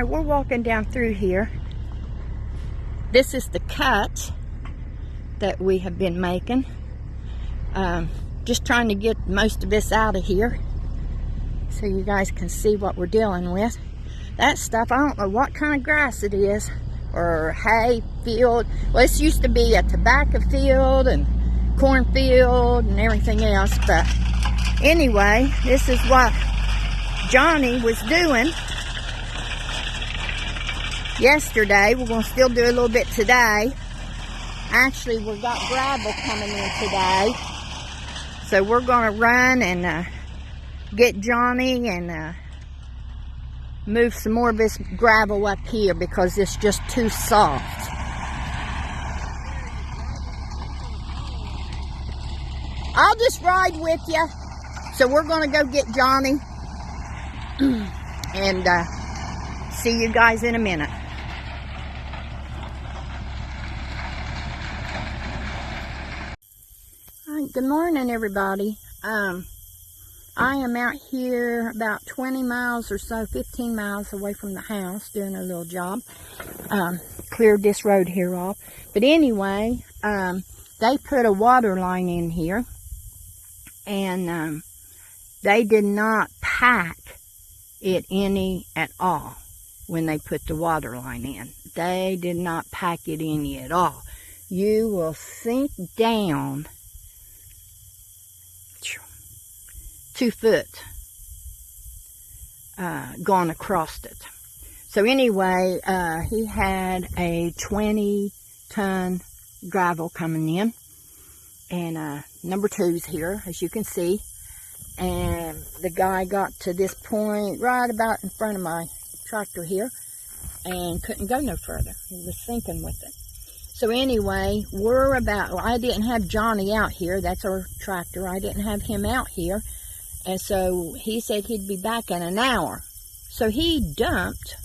Alright, we're walking down through here. This is the cut that we have been making. Just trying to get most of this out of here so you guys can see what we're dealing with. That stuff, I don't know what kind of grass it is, or hay field. Well, this used to be a tobacco field and cornfield and everything else, but anyway, this is what Johnny was doing yesterday. We're going to still do a little bit today. Actually, we've got gravel coming in today, so we're going to run and get Johnny and move some more of this gravel up here because it's just too soft. I'll just ride with you. So we're going to go get Johnny and see you guys in a minute. All right, good morning, everybody. I am out here about 20 miles or so, 15 miles away from the house doing a little job. Cleared this road here off. But anyway, they put a water line in here, and they did not pack it any at all when they put the water line in. They did not pack it any at all. You will sink down 2 foot going across it. So anyway, he had a 20-ton gravel coming in, and number 2's here, as you can see. And the guy got to this point right about in front of my tractor here and couldn't go no further. He was sinking with it. So anyway, I didn't have Johnny out here. That's our tractor. I didn't have him out here. And so he said he'd be back in an hour. So he dumped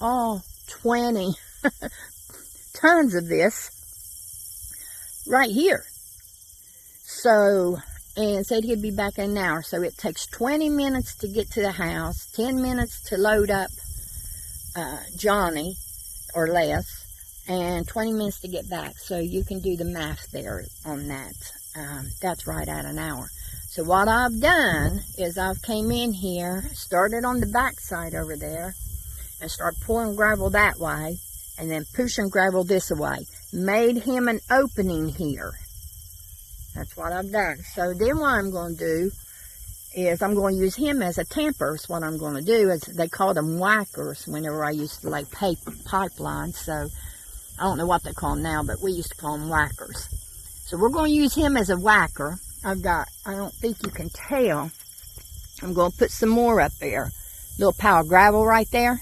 all 20 tons of this right here. So, and said he'd be back in an hour. So it takes 20 minutes to get to the house, 10 minutes to load up Johnny, or less, and 20 minutes to get back. So you can do the math there on that. That's right at an hour. So what I've done is I've came in here, started on the back side over there, and started pulling gravel that way, and then pushing gravel this way. Made him an opening here. That's what I've done. So then what I'm going to do is I'm going to use him as a tamper. Is what I'm going to do. Is they called them whackers whenever I used to lay pipelines. So I don't know what they call them now, but we used to call them whackers. So we're going to use him as a whacker. I don't think you can tell, I'm going to put some more up there. Little pile of gravel right there.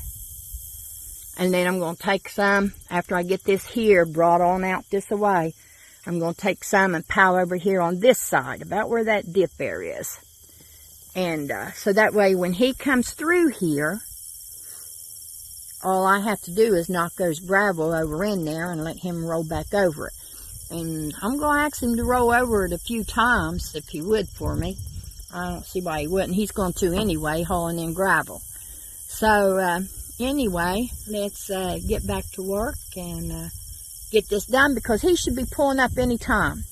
And then I'm going to take some, after I get this here brought on out this way, I'm going to take some and pile over here on this side, about where that dip there is. And so that way when he comes through here, all I have to do is knock those gravel over in there and let him roll back over it. And I'm going to ask him to roll over it a few times, if he would for me. I don't see why he wouldn't. He's going to anyway, hauling in gravel. So, anyway, let's get back to work and get this done, because he should be pulling up any time.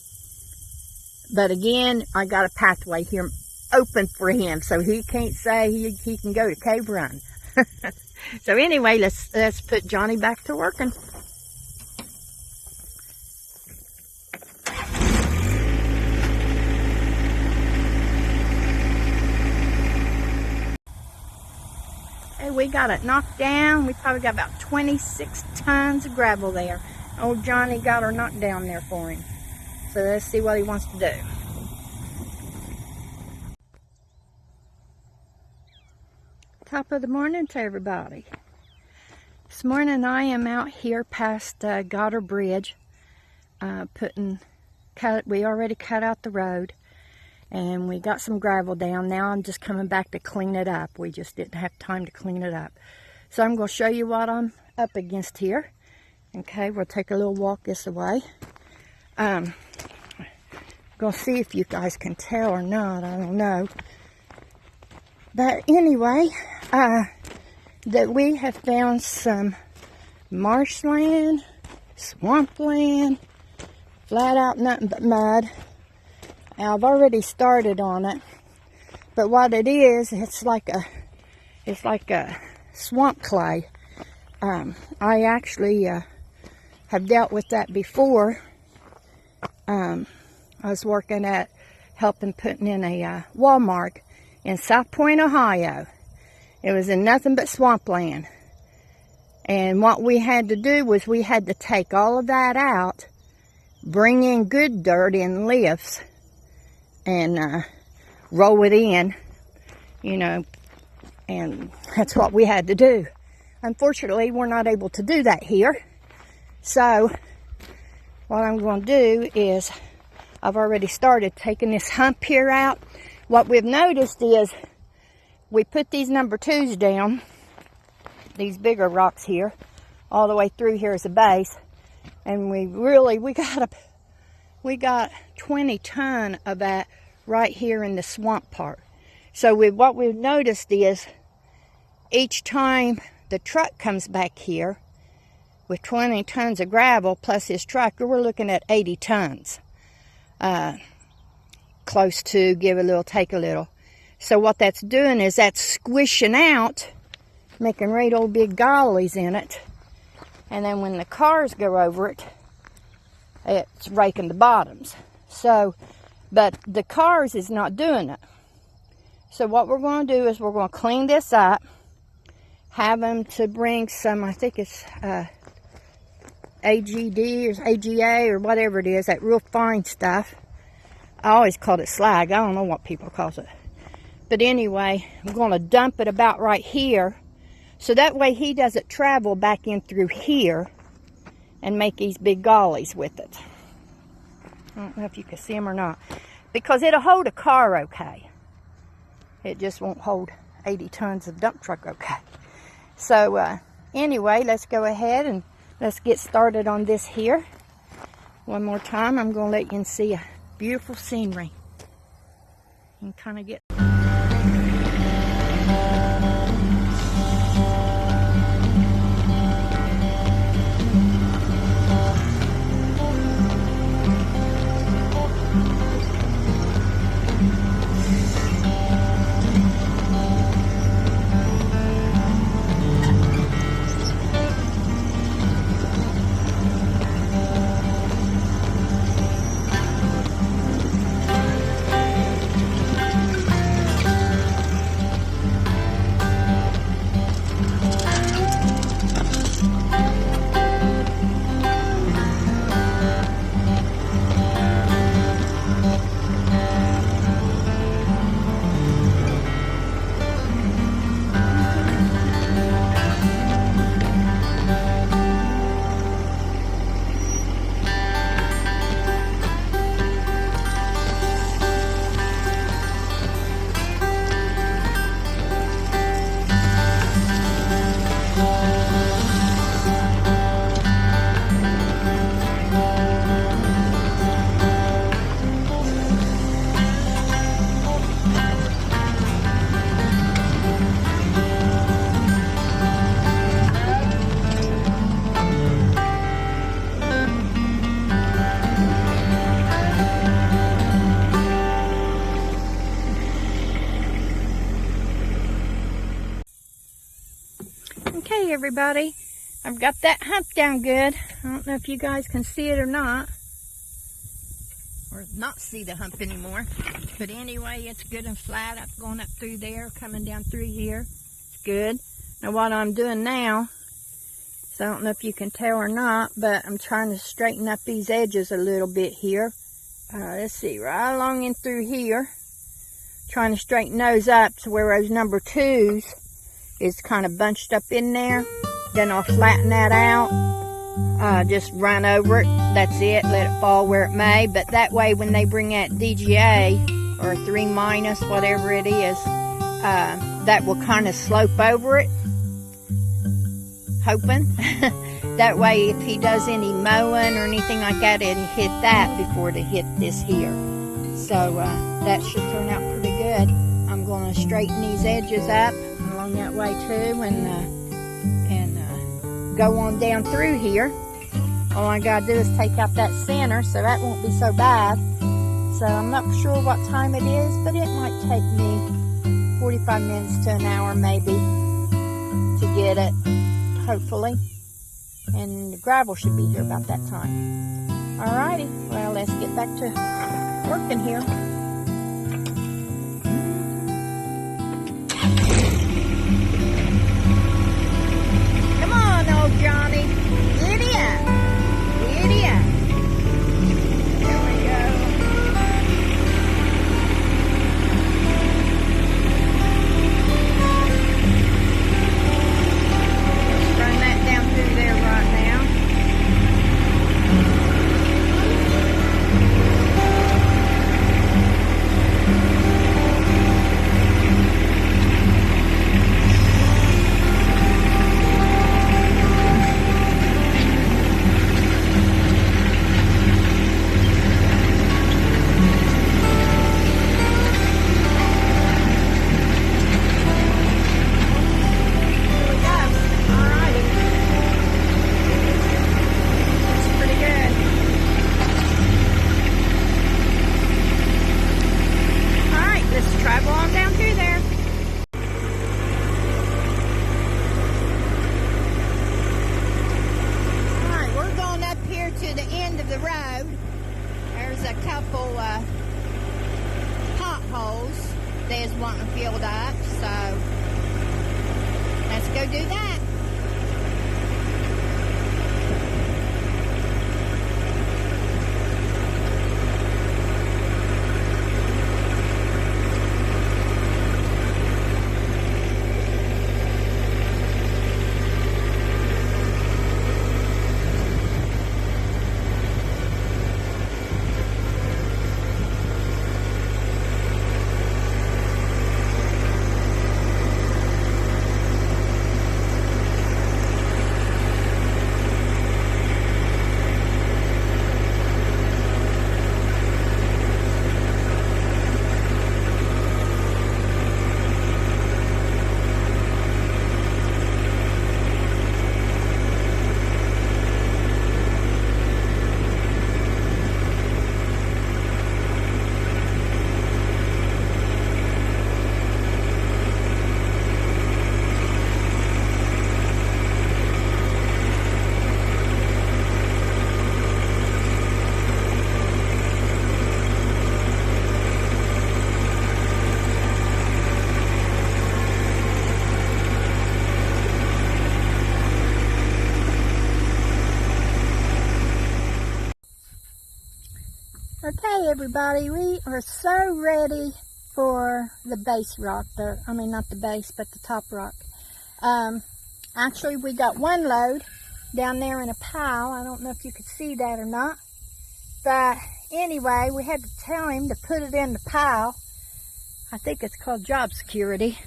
But again, I got a pathway here open for him, so he can't say he can go to Cave Run. So anyway, let's put Johnny back to working. We got it knocked down. We probably got about 26 tons of gravel there. Old Johnny got her knocked down there for him. So let's see what he wants to do. Top of the morning to everybody. This morning I am out here past Goddard Bridge. We already cut out the road. And we got some gravel down. Now I'm just coming back to clean it up. We just didn't have time to clean it up. So I'm going to show you what I'm up against here. Okay, we'll take a little walk this way. Going to see if you guys can tell or not. I don't know. But anyway, that we have found some marshland, swampland, flat out nothing but mud. I've already started on it, but what it is, it's like a swamp clay. I actually have dealt with that before. I was working at helping putting in a Walmart in South Point, Ohio. It was in nothing but swampland. And what we had to do was we had to take all of that out, bring in good dirt in lifts, and roll it in, you know, and that's what we had to do. Unfortunately, we're not able to do that here. So what I'm going to do is, I've already started taking this hump here out. What we've noticed is we put these number 2s down, these bigger rocks here, all the way through here as a base, and we got 20 ton of that right here in the swamp part. So what we've noticed is each time the truck comes back here with 20 tons of gravel plus his tractor, we're looking at 80 tons. Close to, give a little, take a little. So what that's doing is that's squishing out, making right old big gullies in it. And then when the cars go over it, it's raking the bottoms. So, but the cars is not doing it. So what we're going to do is we're going to clean this up, have them to bring some, I think it's AGD or AGA or whatever it is, that real fine stuff. I always called it slag. I don't know what people call it. But anyway, I'm going to dump it about right here. So that way he doesn't travel back in through here and make these big gullies with it. I don't know if you can see them or not. Because it'll hold a car okay. It just won't hold 80 tons of dump truck okay. So anyway, let's go ahead and let's get started on this here. One more time, I'm going to let you see a beautiful scenery. You can kind of get... Okay, everybody, I've got that hump down good. I don't know if you guys can see it or not see the hump anymore, but anyway, it's good and flat up, going up through there, coming down through here. It's good. Now what I'm doing now, so I don't know if you can tell or not, but I'm trying to straighten up these edges a little bit here. Let's see, right along in through here, trying to straighten those up to where those number 2s is kind of bunched up in there. Then I'll flatten that out. Just run over it. That's it. Let it fall where it may. But that way when they bring that DGA or 3-, whatever it is, that will kind of slope over it. Hoping. That way if he does any mowing or anything like that, it'll hit that before it hit this here. So that should turn out pretty good. I'm going to straighten these edges up along going that way too, and go on down through here. All I gotta do is take out that center, so that won't be so bad. So I'm not sure what time it is, but it might take me 45 minutes to an hour maybe to get it, hopefully. And the gravel should be here about that time. Alrighty, well, let's get back to working here. Come on, old Johnny. Giddy up. Giddy up. There we go. Let's run that down through there right now. To the end of the road, there's a couple potholes there's wanting filled up, so let's go do that. Okay, everybody, we are so ready for the base rock. I mean, not the base, but the top rock. Actually, we got one load down there in a pile. I don't know if you could see that or not. But anyway, we had to tell him to put it in the pile. I think it's called job security.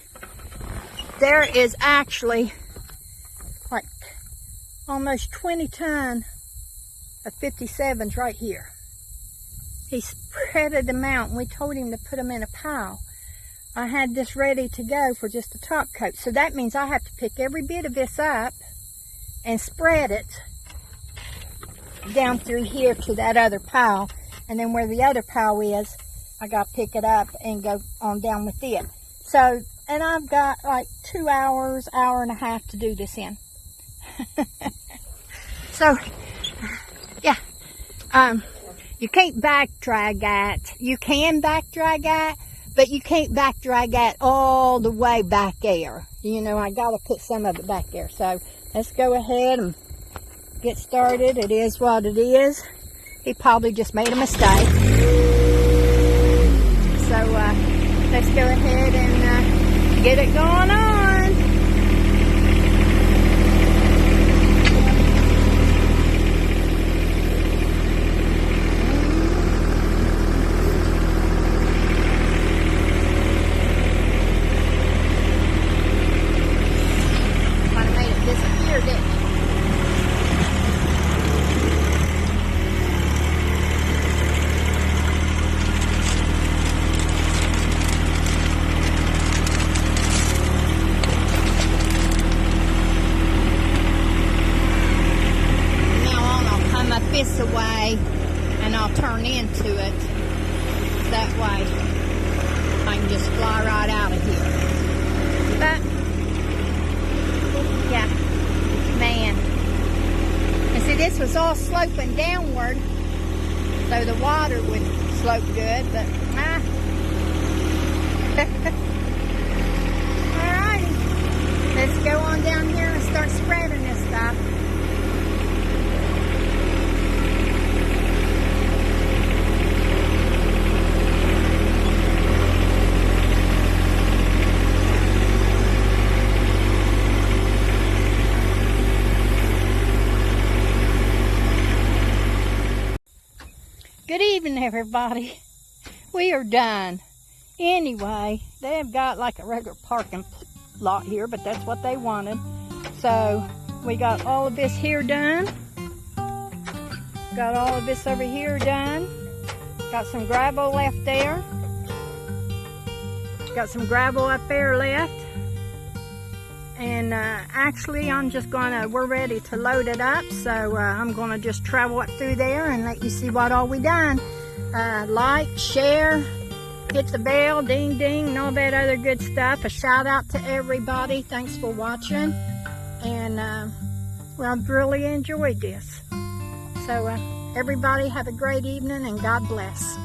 There is actually like almost 20 ton of 57s right here. He spreaded them out, and we told him to put them in a pile. I had this ready to go for just a top coat. So that means I have to pick every bit of this up and spread it down through here to that other pile. And then where the other pile is, I got to pick it up and go on down with it. So, and I've got like 2 hours, hour and a half to do this in. So, yeah. You can't back drag that. You can back drag that, but you can't back drag that all the way back there. You know, I gotta put some of it back there. So let's go ahead and get started. It is what it is. He probably just made a mistake. So let's go ahead and get it going on. way, and I'll turn into it. That way I can just fly right out of here. But yeah, man. And see, this was all sloping downward, so the water would slope good, but Alrighty, let's go on down here and start spreading this stuff. Good evening, everybody. We are done. Anyway, they've got like a regular parking lot here, but that's what they wanted. So we got all of this here done. Got all of this over here done. Got some gravel left there. Got some gravel up there left. And actually, we're ready to load it up. So I'm gonna just travel up through there and let you see what all we done. Like, share, hit the bell, ding ding, and all that other good stuff. A shout out to everybody. Thanks for watching. And well, I've really enjoyed this. So everybody have a great evening and God bless.